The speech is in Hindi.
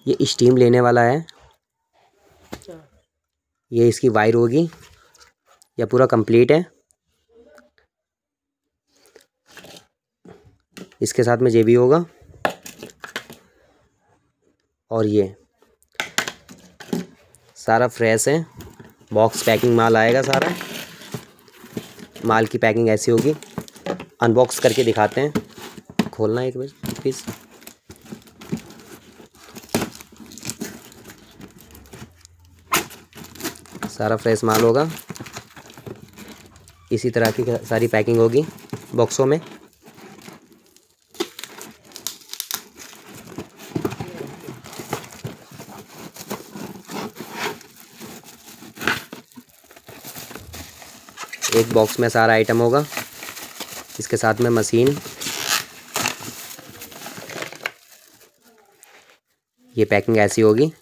ये स्टीम लेने वाला है। ये इसकी वायर होगी। यह पूरा कंप्लीट है। इसके साथ में ये भी होगा। और ये सारा फ्रेश है। बॉक्स पैकिंग माल आएगा सारा। माल की पैकिंग ऐसी होगी। अनबॉक्स करके दिखाते हैं। खोलना एक बार प्लीज़। सारा फ्रेश माल होगा। इसी तरह की सारी पैकिंग होगी बॉक्सों में। एक बॉक्स में सारा आइटम होगा। इसके साथ में मशीन। ये पैकिंग ऐसी होगी।